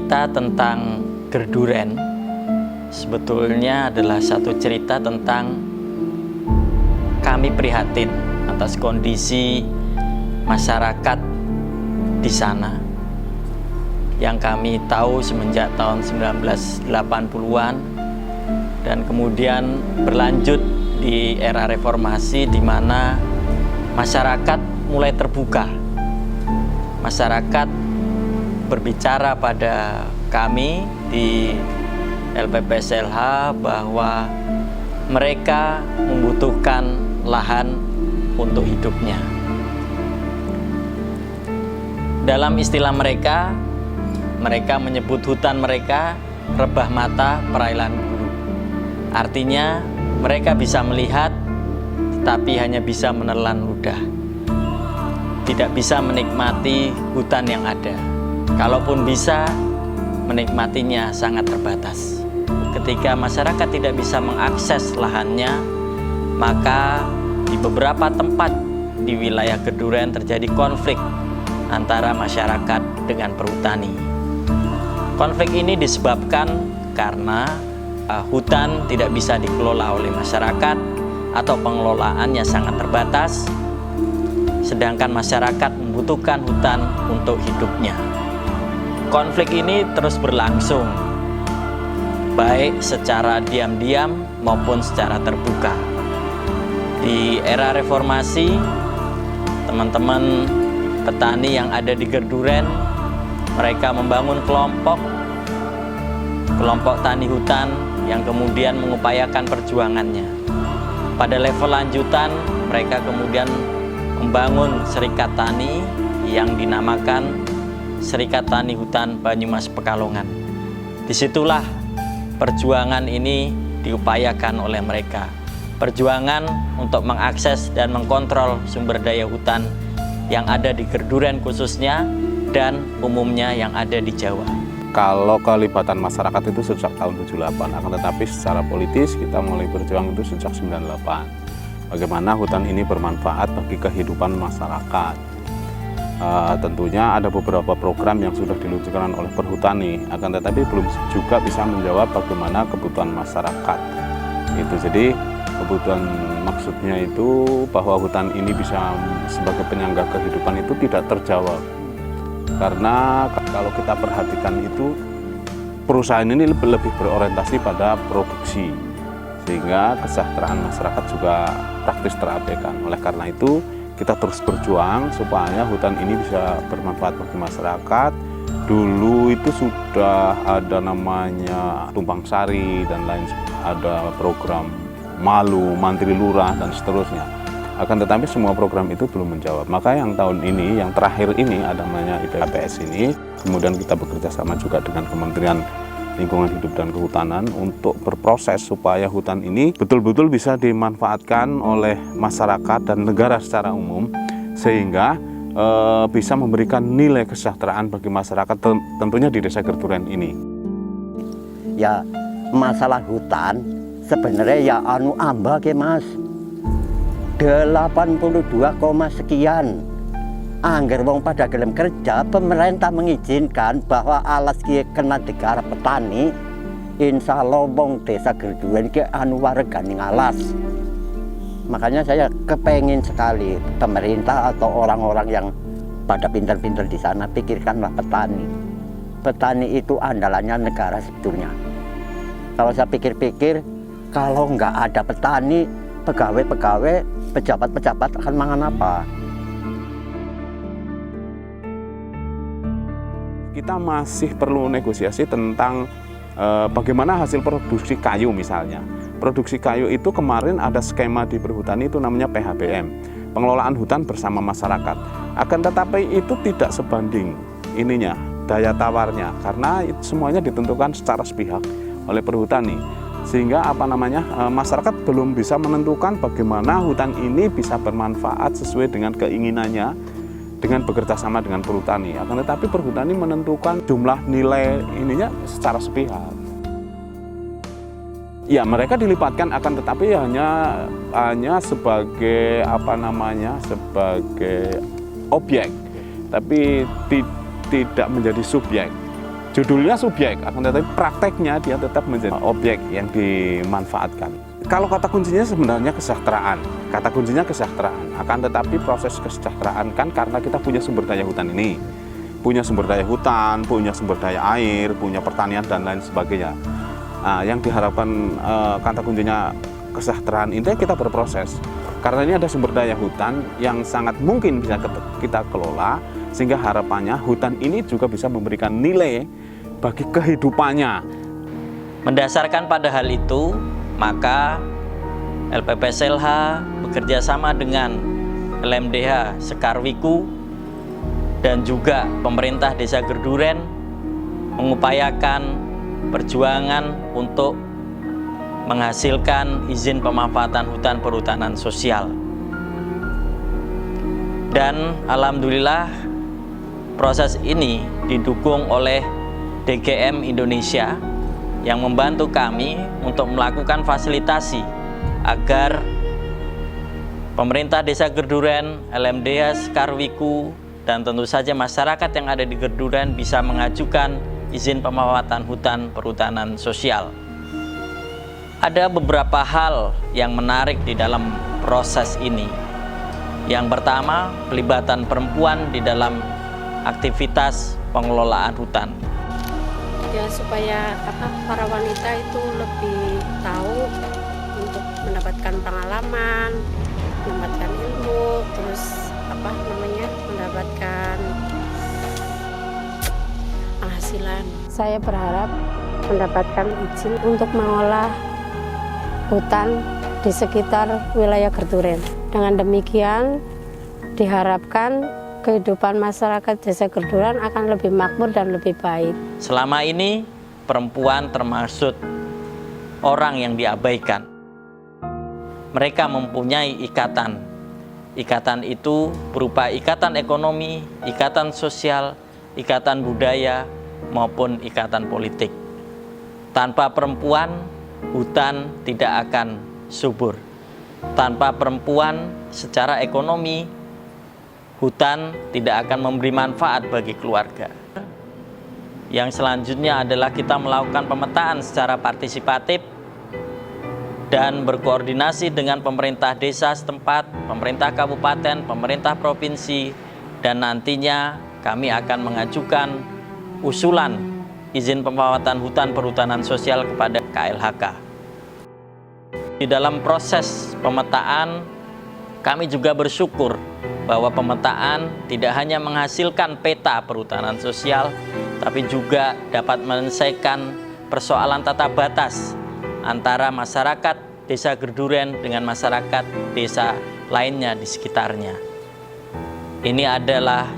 cerita tentang gerduren sebetulnya adalah satu cerita tentang kami prihatin atas kondisi masyarakat di sana yang kami tahu semenjak tahun 1980-an dan kemudian berlanjut di era reformasi di mana masyarakat mulai terbuka. Masyarakat berbicara pada kami di LPPSLH bahwa mereka membutuhkan lahan untuk hidupnya. Dalam istilah mereka menyebut hutan mereka rebah mata perailan bulu. Artinya mereka bisa melihat tetapi hanya bisa menelan ludah. Tidak bisa menikmati hutan yang ada. Kalaupun bisa, menikmatinya sangat terbatas. Ketika masyarakat tidak bisa mengakses lahannya, maka di beberapa tempat di wilayah Gerduren terjadi konflik antara masyarakat dengan perhutani. Konflik ini disebabkan karena hutan tidak bisa dikelola oleh masyarakat atau pengelolaannya sangat terbatas, sedangkan masyarakat membutuhkan hutan untuk hidupnya. Konflik ini terus berlangsung, baik secara diam-diam maupun secara terbuka. Di era reformasi, teman-teman petani yang ada di Gerduren, mereka membangun kelompok tani hutan yang kemudian mengupayakan perjuangannya. Pada level lanjutan, mereka kemudian membangun serikat tani yang dinamakan Serikat Tani Hutan Banyumas Pekalongan. Disitulah perjuangan ini diupayakan oleh mereka. Perjuangan untuk mengakses dan mengkontrol sumber daya hutan yang ada di Gerduren khususnya dan umumnya yang ada di Jawa. Kalau kelibatan masyarakat itu sejak tahun 78, akan tetapi secara politis kita mulai berjuang itu sejak 98. Bagaimana hutan ini bermanfaat bagi kehidupan masyarakat. Tentunya ada beberapa program yang sudah diluncurkan oleh perhutani, akan tetapi belum juga bisa menjawab bagaimana kebutuhan masyarakat. Jadi kebutuhan maksudnya itu bahwa hutan ini bisa sebagai penyangga kehidupan itu tidak terjawab. Karena kalau kita perhatikan itu perusahaan ini lebih berorientasi pada produksi, sehingga kesejahteraan masyarakat juga praktis terabaikan. Oleh karena itu kita terus berjuang supaya hutan ini bisa bermanfaat bagi masyarakat. Dulu itu sudah ada namanya Tumpang Sari dan lain, ada program Malu, Mantri Lurah dan seterusnya. Akan tetapi semua program itu belum menjawab. Maka yang tahun ini, yang terakhir ini ada namanya IPKPS ini, kemudian kita bekerja sama juga dengan Kementerian Lingkungan Hidup dan Kehutanan untuk berproses supaya hutan ini betul-betul bisa dimanfaatkan oleh masyarakat dan negara secara umum, sehingga bisa memberikan nilai kesejahteraan bagi masyarakat, tentunya di Desa Gerduren ini. Ya, masalah hutan sebenarnya ya amba ke Mas. 82, sekian. Angger wong pada gelem kerja, pemerintah mengizinkan bahwa alas ki kena negara petani. Insya Allah wong Desa Gerduren ki wargane alas. Makanya saya kepengen sekali pemerintah atau orang-orang yang pada pintar-pintar di sana pikirkanlah petani. Petani itu andalannya negara sebetulnya. Kalau saya pikir-pikir, kalau nggak ada petani, pegawai-pegawai, pejabat-pejabat akan mangan apa? Kita masih perlu negosiasi tentang bagaimana hasil produksi kayu misalnya. Produksi kayu itu kemarin ada skema di perhutani itu namanya PHBM, pengelolaan hutan bersama masyarakat. Akan tetapi itu tidak sebanding ininya, daya tawarnya, karena semuanya ditentukan secara sepihak oleh perhutani. Sehingga masyarakat belum bisa menentukan bagaimana hutan ini bisa bermanfaat sesuai dengan keinginannya dengan bekerja sama dengan perhutani. Akan tetapi perhutani menentukan jumlah nilai ininya secara sepihak. Ya, mereka dilipatkan, akan tetapi hanya sebagai sebagai objek, tapi tidak menjadi subjek. Judulnya subjek, akan tetapi prakteknya dia tetap menjadi objek yang dimanfaatkan. Kalau kata kuncinya sebenarnya kesejahteraan. Kata kuncinya kesejahteraan. Akan tetapi proses kesejahteraan kan karena kita punya sumber daya hutan ini. Punya sumber daya hutan, punya sumber daya air, punya pertanian dan lain sebagainya. Nah, yang diharapkan kata kuncinya kesejahteraan ini kita berproses. Karena ini ada sumber daya hutan yang sangat mungkin bisa kita kelola, sehingga harapannya hutan ini juga bisa memberikan nilai bagi kehidupannya. Mendasarkan pada hal itu, maka LPPSLH bekerja sama dengan LMDH Sekarwiku dan juga pemerintah Desa Gerduren mengupayakan perjuangan untuk menghasilkan izin pemanfaatan hutan perhutanan sosial. Dan alhamdulillah proses ini didukung oleh DGM Indonesia yang membantu kami untuk melakukan fasilitasi agar pemerintah Desa Gerduren, LMDH Sekarwiku, dan tentu saja masyarakat yang ada di Gerduren bisa mengajukan izin pemanfaatan hutan perhutanan sosial. Ada beberapa hal yang menarik di dalam proses ini. Yang pertama, pelibatan perempuan di dalam aktivitas pengelolaan hutan. Ya, supaya para wanita itu lebih tahu untuk mendapatkan pengalaman, mendapatkan ilmu, terus mendapatkan penghasilan. Saya berharap mendapatkan izin untuk mengolah hutan di sekitar wilayah Gerduren. Dengan demikian diharapkan kehidupan masyarakat Desa Gerduren akan lebih makmur dan lebih baik. Selama ini perempuan termasuk orang yang diabaikan. Mereka mempunyai ikatan. Ikatan itu berupa ikatan ekonomi, ikatan sosial, ikatan budaya, maupun ikatan politik. Tanpa perempuan, hutan tidak akan subur. Tanpa perempuan, secara ekonomi, hutan tidak akan memberi manfaat bagi keluarga. Yang selanjutnya adalah kita melakukan pemetaan secara partisipatif dan berkoordinasi dengan pemerintah desa setempat, pemerintah kabupaten, pemerintah provinsi, dan nantinya kami akan mengajukan usulan izin pemanfaatan hutan perhutanan sosial kepada KLHK. Di dalam proses pemetaan, kami juga bersyukur bahwa pemetaan tidak hanya menghasilkan peta perhutanan sosial, tapi juga dapat menyelesaikan persoalan tata batas antara masyarakat Desa Gerduren dengan masyarakat desa lainnya di sekitarnya. Ini adalah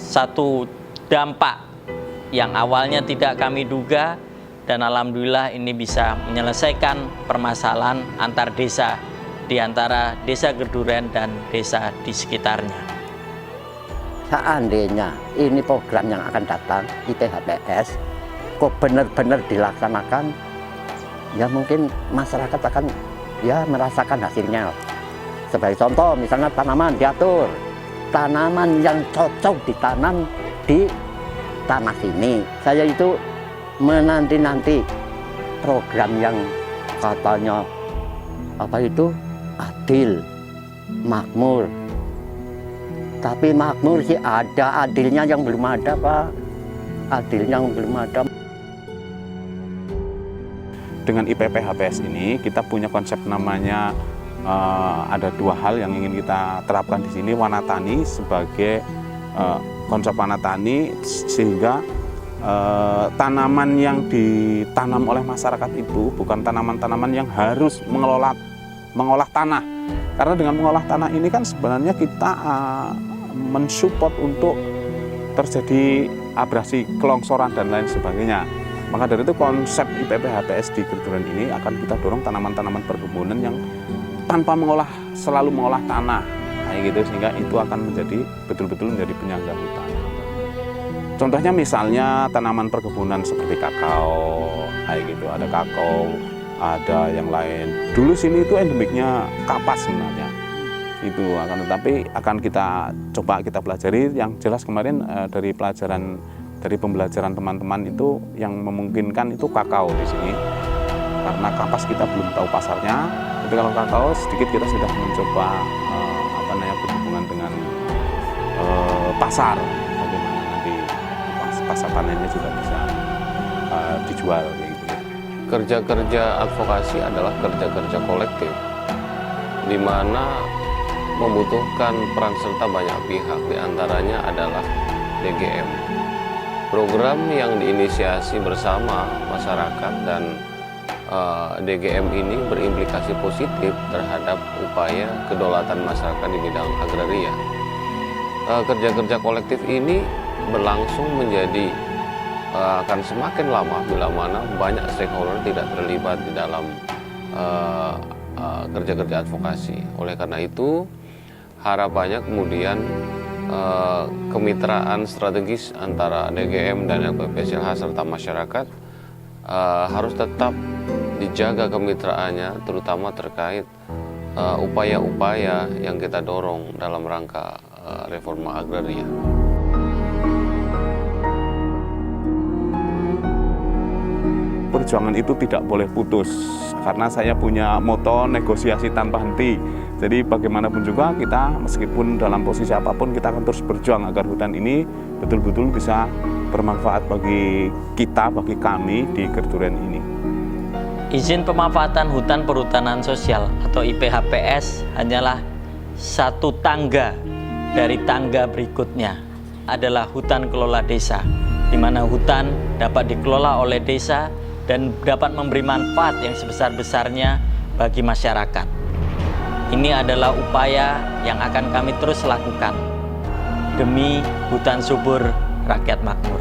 satu dampak yang awalnya tidak kami duga, dan alhamdulillah ini bisa menyelesaikan permasalahan antar desa di antara Desa Gerduren dan desa di sekitarnya. Seandainya ini program yang akan datang, IPHPS, kok benar-benar dilaksanakan, ya mungkin masyarakat akan ya merasakan hasilnya. Sebagai contoh, misalnya tanaman diatur, tanaman yang cocok ditanam di tanah sini. Saya itu menanti-nanti program yang katanya adil, makmur. Tapi makmur sih ada, adilnya yang belum ada, Pak. Adilnya yang belum ada. Dengan IPPHPS ini kita punya konsep namanya ada dua hal yang ingin kita terapkan di sini. Wanatani sebagai konsep wanatani, sehingga tanaman yang ditanam oleh masyarakat itu bukan tanaman-tanaman yang harus mengolah tanah. Karena dengan mengolah tanah ini kan sebenarnya kita mensupport untuk terjadi abrasi, kelongsoran dan lain sebagainya. Maka dari itu konsep IPPHPS di Gerduren ini akan kita dorong tanaman-tanaman perkebunan yang tanpa selalu mengolah tanah, kayak gitu, sehingga itu akan menjadi betul-betul menjadi penyangga hutan. Contohnya misalnya tanaman perkebunan seperti kakao, kayak gitu, ada kakao, ada yang lain. Dulu sini itu endemiknya kapas sebenarnya. Itu akan, tetapi akan kita coba kita pelajari. Yang jelas kemarin dari pelajaran dari pembelajaran teman-teman itu yang memungkinkan itu kakao di sini. Karena kapas kita belum tahu pasarnya, tapi kalau kakao sedikit kita sudah mencoba berhubungan dengan pasar, bagaimana nanti pasar panennya juga bisa dijual gitu. Kerja-kerja advokasi adalah kerja-kerja kolektif, di mana membutuhkan peran serta banyak pihak, diantaranya adalah DGM. Program yang diinisiasi bersama masyarakat dan DGM ini berimplikasi positif terhadap upaya kedaulatan masyarakat di bidang agraria. Kerja-kerja kolektif ini berlangsung menjadi akan semakin lama bila mana banyak stakeholder tidak terlibat di dalam kerja-kerja advokasi. Oleh karena itu, harapannya kemudian kemitraan strategis antara DGM dan LPPSLH serta masyarakat harus tetap dijaga kemitraannya, terutama terkait upaya-upaya yang kita dorong dalam rangka reforma agraria. Perjuangan itu tidak boleh putus, karena saya punya moto negosiasi tanpa henti. Jadi bagaimanapun juga kita, meskipun dalam posisi apapun, kita akan terus berjuang agar hutan ini betul-betul bisa bermanfaat bagi kita, bagi kami di Gerduren ini. Izin pemanfaatan hutan perhutanan sosial atau IPHPS hanyalah satu tangga dari tangga berikutnya, adalah hutan kelola desa, di mana hutan dapat dikelola oleh desa dan dapat memberi manfaat yang sebesar-besarnya bagi masyarakat. Ini adalah upaya yang akan kami terus lakukan demi hutan subur rakyat makmur.